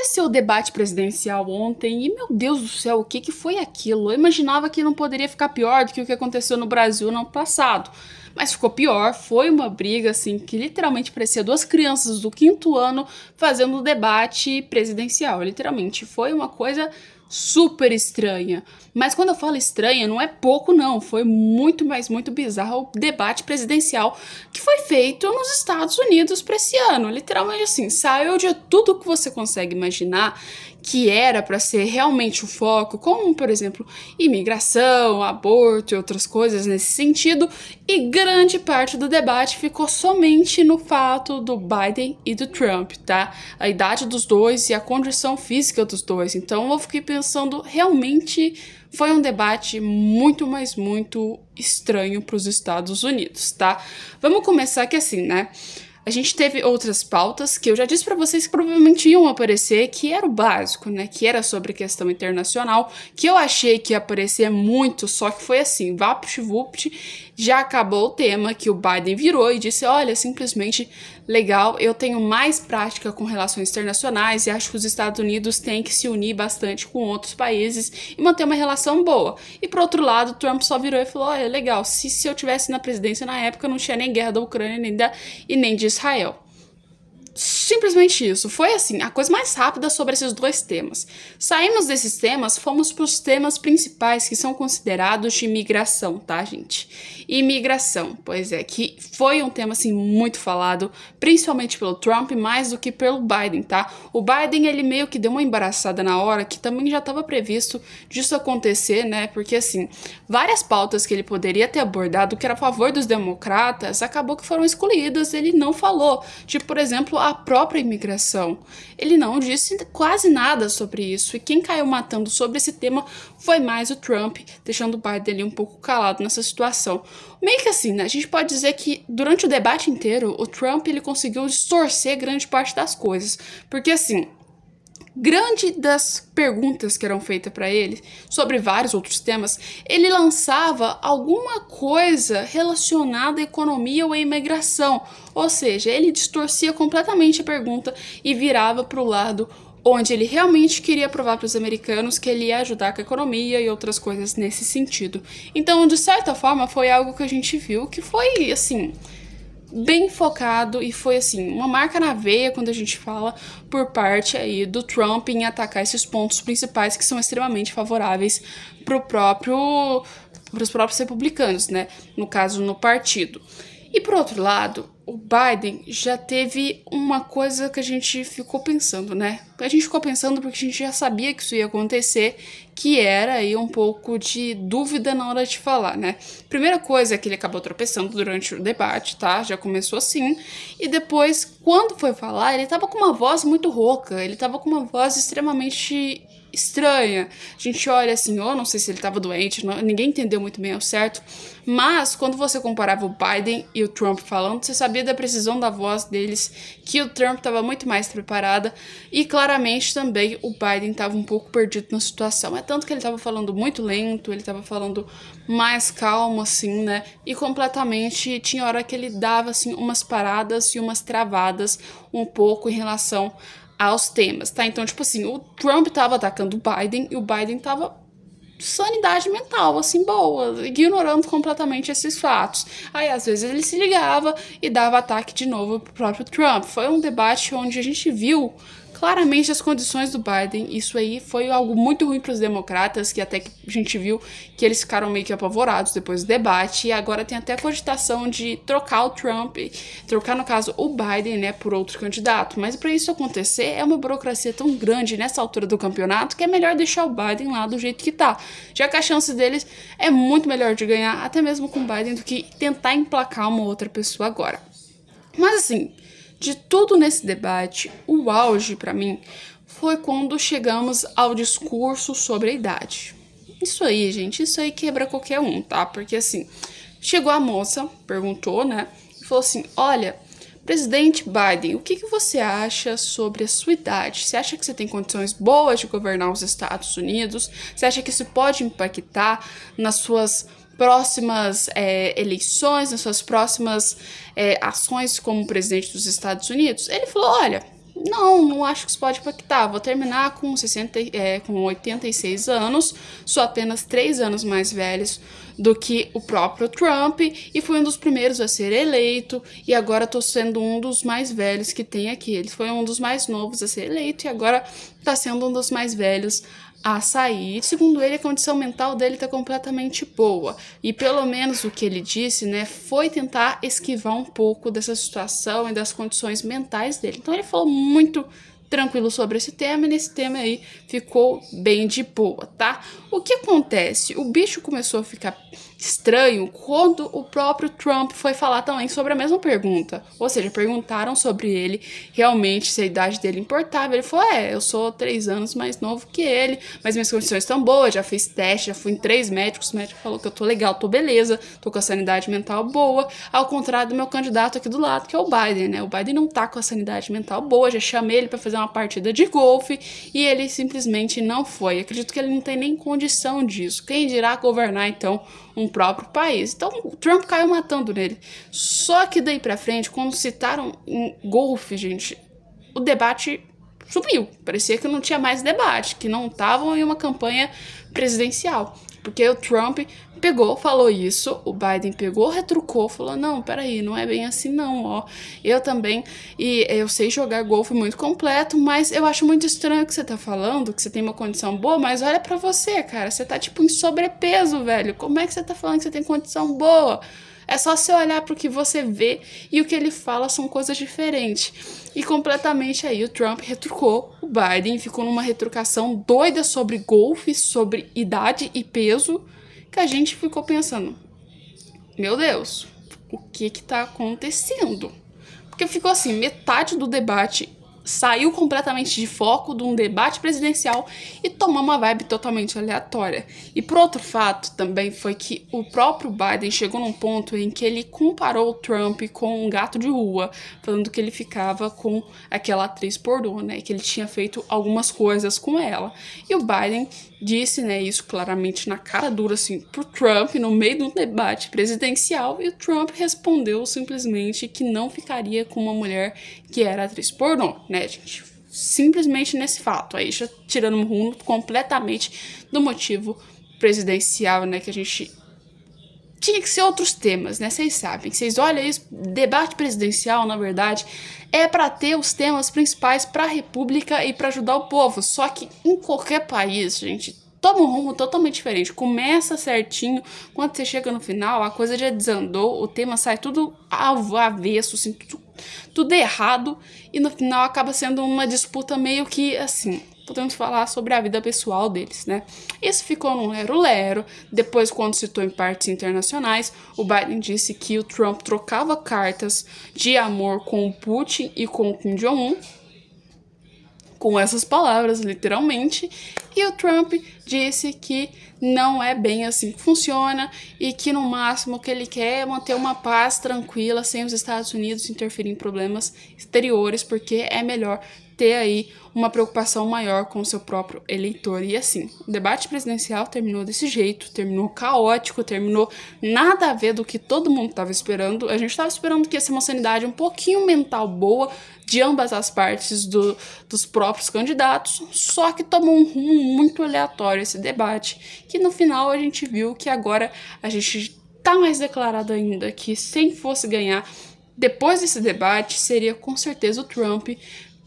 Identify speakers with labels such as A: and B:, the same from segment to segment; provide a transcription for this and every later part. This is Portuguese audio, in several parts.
A: aconteceu o debate presidencial ontem e, meu Deus do céu, o que que foi aquilo? Eu imaginava que não poderia ficar pior do que o que aconteceu no Brasil no ano passado. Mas ficou pior, foi uma briga, assim, que literalmente parecia duas crianças do quinto ano fazendo o debate presidencial. Literalmente, foi uma coisa super estranha. Mas quando eu falo estranha, não é pouco não, foi muito, mas muito bizarro o debate presidencial que foi feito nos Estados Unidos para esse ano. Literalmente assim, saiu de tudo que você consegue imaginar que era para ser realmente o foco, como por exemplo, imigração, aborto e outras coisas nesse sentido, e grande parte do debate ficou somente no fato do Biden e do Trump, tá? A idade dos dois e a condição física dos dois. Então eu fiquei pensando, realmente foi um debate muito, mas muito estranho para os Estados Unidos, tá? Vamos começar que assim, né? A gente teve outras pautas que eu já disse para vocês que provavelmente iam aparecer, que era o básico, né? Que era sobre questão internacional, que eu achei que ia aparecer muito, só que foi assim, vapt-vupt, já acabou o tema, que o Biden virou e disse, olha, simplesmente legal, eu tenho mais prática com relações internacionais e acho que os Estados Unidos têm que se unir bastante com outros países e manter uma relação boa. E por outro lado, Trump só virou e falou, olha, legal, se eu tivesse na presidência na época, não tinha nem guerra da Ucrânia e nem de Israel. Simplesmente isso. Foi assim, a coisa mais rápida sobre esses dois temas. Saímos desses temas, fomos para os temas principais que são considerados de imigração, tá, gente? Imigração, pois é, que foi um tema assim muito falado, principalmente pelo Trump, mais do que pelo Biden, tá? O Biden, ele meio que deu uma embaraçada na hora, que também já estava previsto disso acontecer, né? Porque assim, várias pautas que ele poderia ter abordado que era a favor dos democratas, acabou que foram excluídas, ele não falou. Tipo, por exemplo, a própria imigração. Ele não disse quase nada sobre isso, e quem caiu matando sobre esse tema foi mais o Trump, deixando o Biden ali um pouco calado nessa situação. Meio que assim, né? A gente pode dizer que durante o debate inteiro, o Trump ele conseguiu distorcer grande parte das coisas, porque assim, grande das perguntas que eram feitas para ele sobre vários outros temas, ele lançava alguma coisa relacionada à economia ou à imigração, ou seja, ele distorcia completamente a pergunta e virava para o lado onde ele realmente queria provar para os americanos que ele ia ajudar com a economia e outras coisas nesse sentido. Então, de certa forma, foi algo que a gente viu que foi, assim, bem focado e foi assim, uma marca na veia quando a gente fala por parte aí do Trump em atacar esses pontos principais que são extremamente favoráveis para os próprios republicanos, né? No caso, no partido. E por outro lado, o Biden já teve uma coisa que a gente ficou pensando, né? A gente ficou pensando porque a gente já sabia que isso ia acontecer, que era aí um pouco de dúvida na hora de falar, né? Primeira coisa é que ele acabou tropeçando durante o debate, tá? Já começou assim. E depois, quando foi falar, ele tava com uma voz muito rouca, ele tava com uma voz extremamente estranha. A gente olha assim, eu não sei se ele tava doente, ninguém entendeu muito bem ao certo, mas quando você comparava o Biden e o Trump falando, você sabia da precisão da voz deles, que o Trump estava muito mais preparada e claramente também o Biden estava um pouco perdido na situação. É tanto que ele estava falando muito lento, ele estava falando mais calmo assim, né? E completamente tinha hora que ele dava assim umas paradas e umas travadas um pouco em relação aos temas, tá? Então, tipo assim, o Trump tava atacando o Biden e o Biden tava sanidade mental, assim, boa, ignorando completamente esses fatos. Aí, às vezes, ele se ligava e dava ataque de novo pro próprio Trump. Foi um debate onde a gente viu claramente as condições do Biden. Isso aí foi algo muito ruim para os democratas, que até que a gente viu que eles ficaram meio que apavorados depois do debate, e agora tem até a cogitação de trocar o Trump, trocar, no caso, o Biden, né, por outro candidato. Mas para isso acontecer, é uma burocracia tão grande nessa altura do campeonato que é melhor deixar o Biden lá do jeito que tá, já que a chance deles é muito melhor de ganhar, até mesmo com o Biden, do que tentar emplacar uma outra pessoa agora. Mas assim, de tudo nesse debate, o auge para mim foi quando chegamos ao discurso sobre a idade. Isso aí, gente, isso aí quebra qualquer um, tá? Porque assim, chegou a moça, perguntou, né? E falou assim: olha, presidente Biden, o que você acha sobre a sua idade? Você acha que você tem condições boas de governar os Estados Unidos? Você acha que isso pode impactar nas suas próximas eleições, nas suas próximas ações como presidente dos Estados Unidos? Ele falou, olha, Não acho que isso pode impactar. Vou terminar com 86 anos, sou apenas 3 anos mais velhos do que o próprio Trump e fui um dos primeiros a ser eleito e agora tô sendo um dos mais velhos que tem aqui. Ele foi um dos mais novos a ser eleito e agora tá sendo um dos mais velhos a sair. Segundo ele, a condição mental dele tá completamente boa. E pelo menos o que ele disse, né, foi tentar esquivar um pouco dessa situação e das condições mentais dele. Então ele falou muito tranquilo sobre esse tema e nesse tema aí ficou bem de boa, tá? O que acontece? O bicho começou a ficar estranho quando o próprio Trump foi falar também sobre a mesma pergunta. Ou seja, perguntaram sobre ele realmente se a idade dele importava. Ele falou, eu sou 3 anos mais novo que ele, mas minhas condições estão boas, já fiz teste, já fui em 3 médicos, o médico falou que eu tô legal, tô beleza, tô com a sanidade mental boa, ao contrário do meu candidato aqui do lado, que é o Biden, né? O Biden não tá com a sanidade mental boa, já chamei ele pra fazer uma partida de golfe e ele simplesmente não foi. Acredito que ele não tem nem condição disso. Quem dirá governar, então, um próprio país. Então, o Trump caiu matando nele. Só que daí pra frente, quando citaram em golfe, gente, o debate sumiu. Parecia que não tinha mais debate, que não estavam em uma campanha presidencial. Porque o Trump pegou, falou isso, o Biden pegou, retrucou, falou, não, peraí, não é bem assim não, ó. Eu também, e eu sei jogar golfe muito completo, mas eu acho muito estranho o que você tá falando, que você tem uma condição boa, mas olha pra você, cara, você tá tipo em sobrepeso, velho. Como é que você tá falando que você tem condição boa? É só você olhar pro que você vê e o que ele fala são coisas diferentes. E completamente aí o Trump retrucou o Biden, ficou numa retrucação doida sobre golfe, sobre idade e peso, que a gente ficou pensando, meu Deus, o que tá acontecendo? Porque ficou assim, metade do debate saiu completamente de foco de um debate presidencial e tomou uma vibe totalmente aleatória. E por outro fato também foi que o próprio Biden chegou num ponto em que ele comparou o Trump com um gato de rua, falando que ele ficava com aquela atriz pornô, né, que ele tinha feito algumas coisas com ela. E o Biden disse, né, isso claramente na cara dura, assim, pro Trump, no meio de um debate presidencial, e o Trump respondeu simplesmente que não ficaria com uma mulher que era atriz pornô, né, gente? Simplesmente nesse fato, aí já tirando um rumo completamente do motivo presidencial, né, que a gente tinha que ser outros temas, né? Vocês sabem, vocês olham isso, debate presidencial, na verdade, é para ter os temas principais para a República e para ajudar o povo. Só que em qualquer país, gente, toma um rumo totalmente diferente. Começa certinho, quando você chega no final, a coisa já desandou, o tema sai tudo avesso, assim, tudo errado, e no final acaba sendo uma disputa meio que assim. Podemos falar sobre a vida pessoal deles, né? Isso ficou num lero-lero. Depois, quando citou em partes internacionais, o Biden disse que o Trump trocava cartas de amor com o Putin e com o Kim Jong-un, com essas palavras, literalmente, e o Trump disse que não é bem assim que funciona e que no máximo que ele quer é manter uma paz tranquila sem os Estados Unidos interferir em problemas exteriores, porque é melhor ter aí uma preocupação maior com o seu próprio eleitor. E assim, o debate presidencial terminou desse jeito, terminou caótico, terminou nada a ver do que todo mundo estava esperando. A gente estava esperando que ia ser uma sanidade um pouquinho mental boa de ambas as partes dos próprios candidatos, só que tomou um rumo muito aleatório esse debate, que no final a gente viu que agora a gente tá mais declarado ainda que se fosse ganhar depois desse debate seria com certeza o Trump,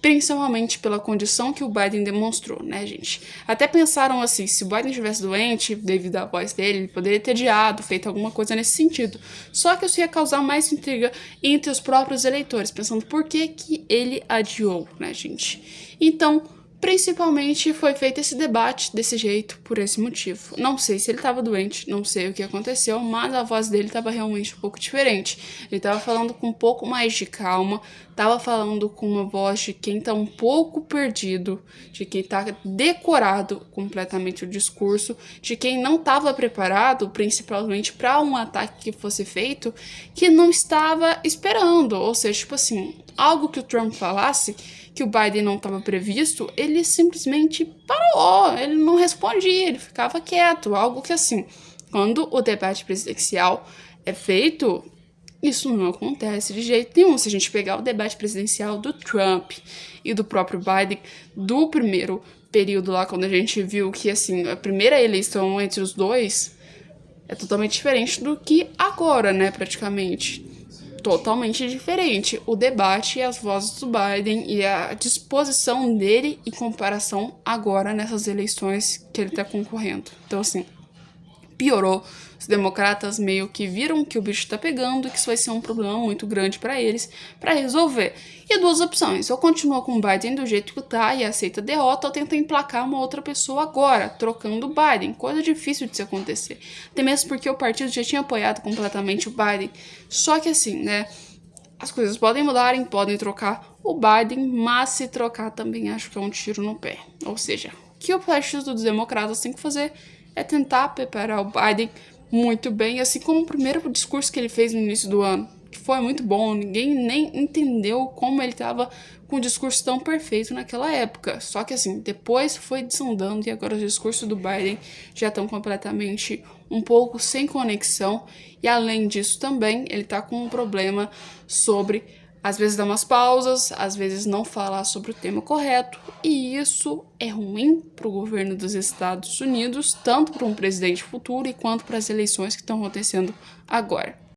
A: principalmente pela condição que o Biden demonstrou, né, gente? Até pensaram assim, se o Biden estivesse doente, devido à voz dele, ele poderia ter adiado, feito alguma coisa nesse sentido. Só que isso ia causar mais intriga entre os próprios eleitores, pensando por que que ele adiou, né, gente? Então, principalmente foi feito esse debate desse jeito, por esse motivo. Não sei se ele estava doente, não sei o que aconteceu, mas a voz dele estava realmente um pouco diferente. Ele estava falando com um pouco mais de calma, estava falando com uma voz de quem está um pouco perdido, de quem está decorado completamente o discurso, de quem não estava preparado, principalmente para um ataque que fosse feito, que não estava esperando. Ou seja, tipo assim, algo que o Trump falasse que o Biden não estava previsto, ele simplesmente parou, ele não respondia, ele ficava quieto, algo que assim, quando o debate presidencial é feito, Isso não acontece de jeito nenhum. Se a gente pegar o debate presidencial do Trump e do próprio Biden, do primeiro período lá, quando a gente viu que, assim, a primeira eleição entre os dois é totalmente diferente do que agora, né, praticamente. Totalmente diferente. O debate e as vozes do Biden e a disposição dele em comparação agora nessas eleições que ele tá concorrendo. Então, assim, piorou. Os democratas meio que viram que o bicho tá pegando e que isso vai ser um problema muito grande para eles para resolver. E duas opções: ou continua com o Biden do jeito que tá e aceita a derrota, ou tenta emplacar uma outra pessoa agora, trocando o Biden. Coisa difícil de se acontecer. Até mesmo porque o partido já tinha apoiado completamente o Biden. Só que assim, né? As coisas podem mudarem, podem trocar o Biden, mas se trocar também acho que é um tiro no pé. Ou seja, o que o partido dos democratas tem que fazer é tentar preparar o Biden muito bem, assim como o primeiro discurso que ele fez no início do ano, que foi muito bom, ninguém nem entendeu como ele estava com um discurso tão perfeito naquela época. Só que assim, depois foi desandando e agora os discursos do Biden já estão completamente um pouco sem conexão. E além disso também, ele tá com um problema sobre às vezes dar umas pausas, às vezes não falar sobre o tema correto, e isso é ruim para o governo dos Estados Unidos, tanto para um presidente futuro quanto para as eleições que estão acontecendo agora.